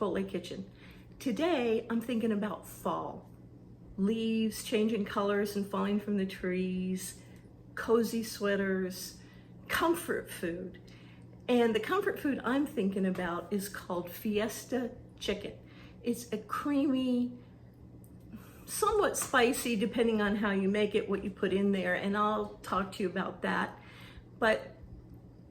Chipotle kitchen. Today, I'm thinking about fall. Leaves changing colors and falling from the trees, cozy sweaters, comfort food. And the comfort food I'm thinking about is called Fiesta chicken. It's a creamy, somewhat spicy, depending on how you make it, what you put in there, and I'll talk to you about that. But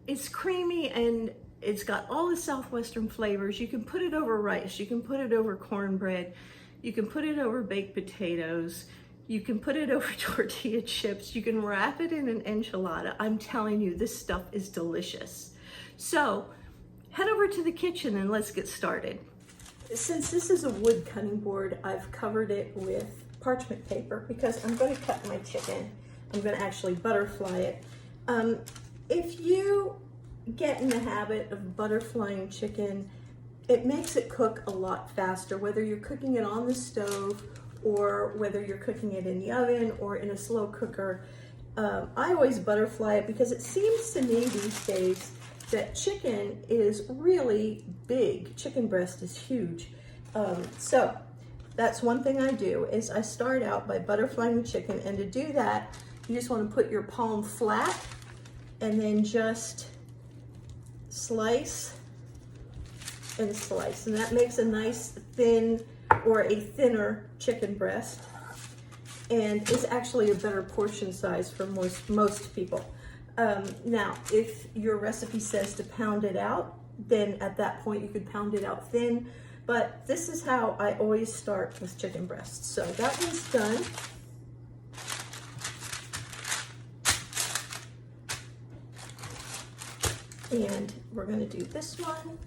it's creamy and it's got all the southwestern flavors. You can put it over rice, you can put it over cornbread, you can put it over baked potatoes, you can put it over tortilla chips, you can wrap it in an enchilada. I'm telling you, this stuff is delicious. So head over to the kitchen and let's get started. Since this is a wood cutting board, I've covered it with parchment paper because I'm going to cut my chicken. I'm going to actually butterfly it. If you get in the habit of butterflying chicken, it makes it cook a lot faster, whether you're cooking it on the stove or whether you're cooking it in the oven or in a slow cooker. I always butterfly it because it seems to me these days that chicken is really big. Chicken breast is huge. So that's one thing I do is I start out by butterflying the chicken, and to do that, you just want to put your palm flat and then just slice and slice. And that makes a nice thin or a thinner chicken breast, and is actually a better portion size for most people. Now, if your recipe says to pound it out, then at that point you could pound it out thin, but this is how I always start with chicken breasts. So that one's done. And we're gonna do this one.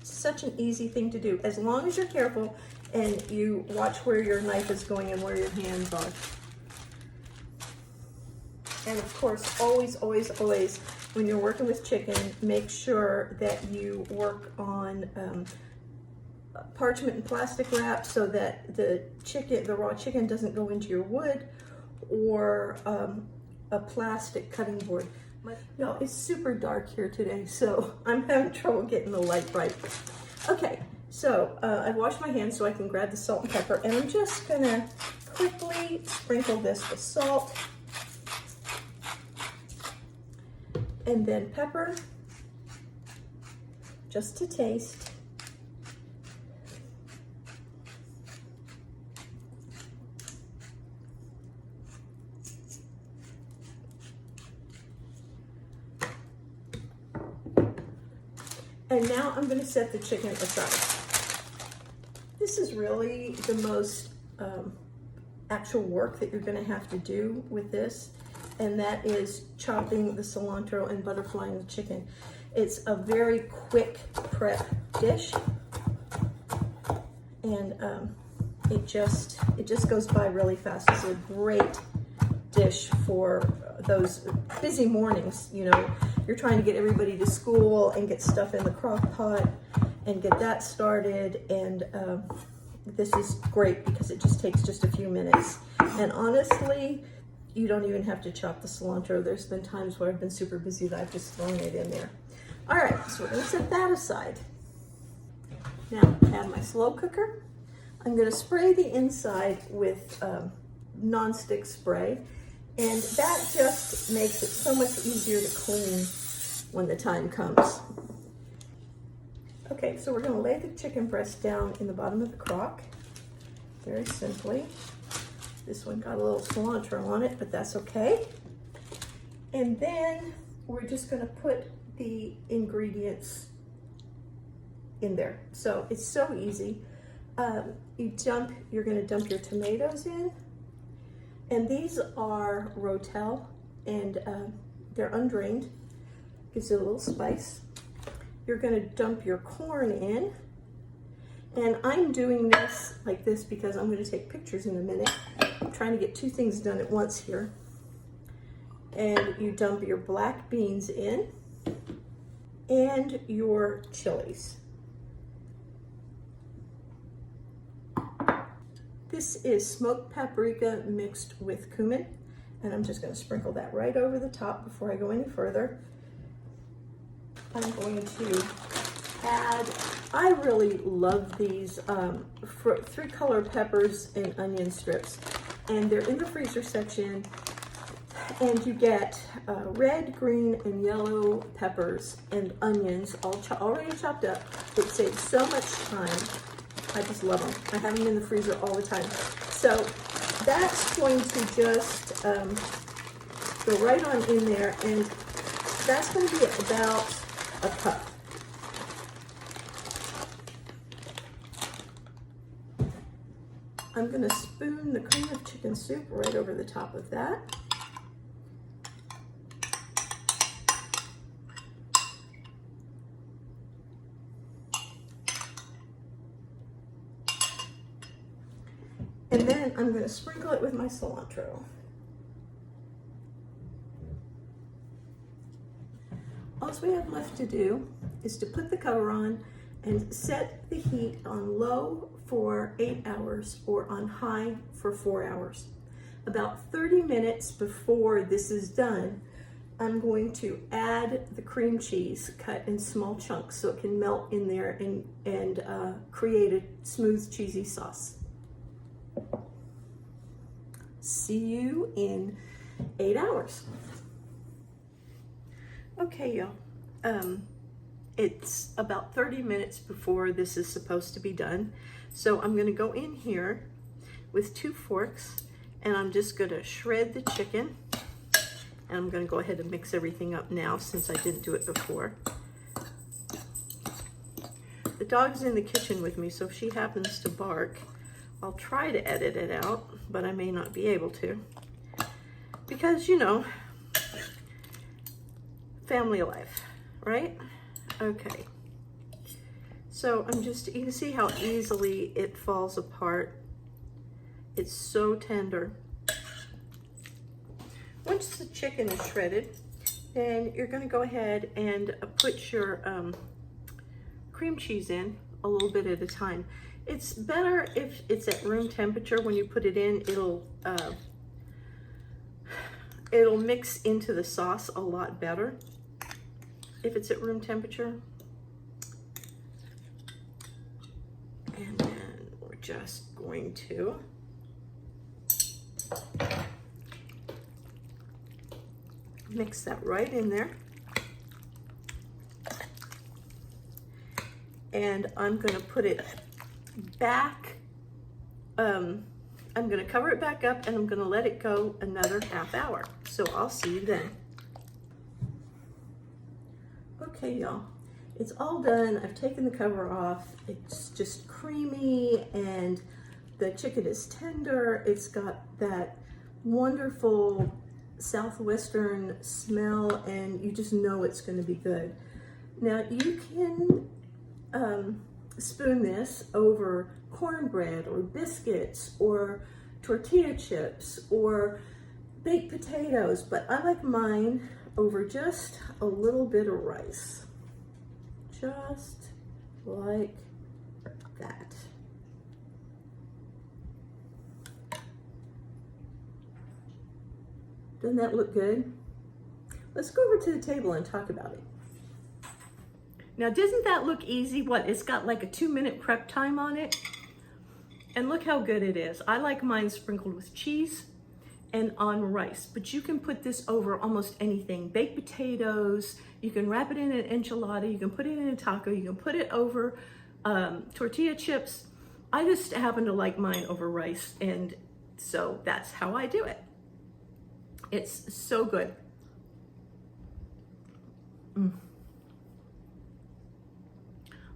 Such an easy thing to do, as long as you're careful and you watch where your knife is going and where your hands are. And of course, always, always, always, when you're working with chicken, make sure that you work on parchment and plastic wrap so that the raw chicken doesn't go into your wood, or a plastic cutting board. No, it's super dark here today, so I'm having trouble getting the light right. Okay, so I've washed my hands so I can grab the salt and pepper, and I'm just gonna quickly sprinkle this with salt. And then pepper, just to taste. And now I'm going to set the chicken aside. This is really the most actual work that you're going to have to do with this, and that is chopping the cilantro and butterflying the chicken. It's a very quick prep dish, and it just goes by really fast. It's a great dish for those busy mornings. You know, you're trying to get everybody to school and get stuff in the crock pot and get that started, and this is great because it just takes just a few minutes. And honestly, you don't even have to chop the cilantro. There's been times where I've been super busy that I've just thrown it in there. All right, so we're gonna set that aside. Now, I have my slow cooker. I'm gonna spray the inside with non-stick spray, and that just makes it so much easier to clean when the time comes. Okay, so we're gonna lay the chicken breast down in the bottom of the crock, very simply. This one got a little cilantro on it, but that's okay. And then we're just gonna put the ingredients in there. So it's so easy. You're gonna dump your tomatoes in, and these are Rotel, and they're undrained. Gives it a little spice. You're gonna dump your corn in, and I'm doing this like this because I'm gonna take pictures in a minute. I'm trying to get two things done at once here. And you dump your black beans in, and your chilies. This is smoked paprika mixed with cumin, and I'm just going to sprinkle that right over the top before I go any further. I'm going to add I really love these 3-color peppers and onion strips, and they're in the freezer section, and you get red, green, and yellow peppers and onions all already chopped up. It saves so much time. I just love them. I have them in the freezer all the time. So that's going to just go right on in there, and that's going to be about a cup. I'm going to spoon the cream of chicken soup right over the top of that. And then I'm going to sprinkle it with my cilantro. All we have left to do is to put the cover on and set the heat on low for 8 hours or on high for 4 hours. About 30 minutes before this is done, I'm going to add the cream cheese cut in small chunks so it can melt in there and create a smooth, cheesy sauce. See you in 8 hours. Okay, y'all. It's about 30 minutes before this is supposed to be done. So I'm gonna go in here with 2 forks, and I'm just gonna shred the chicken. And I'm gonna go ahead and mix everything up now since I didn't do it before. The dog's in the kitchen with me, so if she happens to bark, I'll try to edit it out, but I may not be able to. Because, you know, family life, right? Okay. So you can see how easily it falls apart. It's so tender. Once the chicken is shredded, then you're gonna go ahead and put your cream cheese in a little bit at a time. It's better if it's at room temperature. When you put it in, it'll mix into the sauce a lot better if it's at room temperature. And then we're just going to mix that right in there. And I'm gonna put it back, I'm gonna cover it back up, and I'm gonna let it go another half hour. So I'll see you then. Okay, y'all, it's all done. I've taken the cover off. It's just creamy, and the chicken is tender. It's got that wonderful southwestern smell, and you just know it's gonna be good. Now you can spoon this over cornbread or biscuits or tortilla chips or baked potatoes, but I like mine over just a little bit of rice. Just like that. Doesn't that look good? Let's go over to the table and talk about it. Now, doesn't that look easy? What, it's got like a 2-minute prep time on it? And look how good it is. I like mine sprinkled with cheese and on rice, but you can put this over almost anything. Baked potatoes, you can wrap it in an enchilada, you can put it in a taco, you can put it over tortilla chips. I just happen to like mine over rice, and so that's how I do it. It's so good.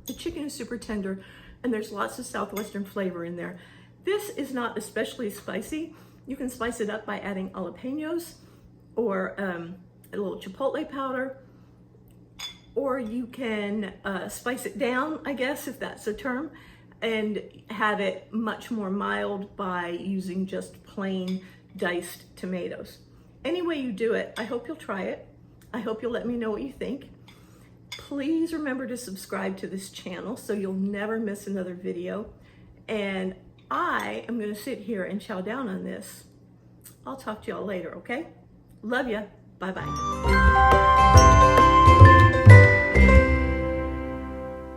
The chicken is super tender, and there's lots of southwestern flavor in there. This is not especially spicy. You can spice it up by adding jalapenos or a little chipotle powder, or you can spice it down, I guess, if that's a term, and have it much more mild by using just plain diced tomatoes. Any way you do it, I hope you'll try it. I hope you'll let me know what you think. Please remember to subscribe to this channel so you'll never miss another video. And I am gonna sit here and chow down on this. I'll talk to y'all later, okay? Love ya, bye-bye.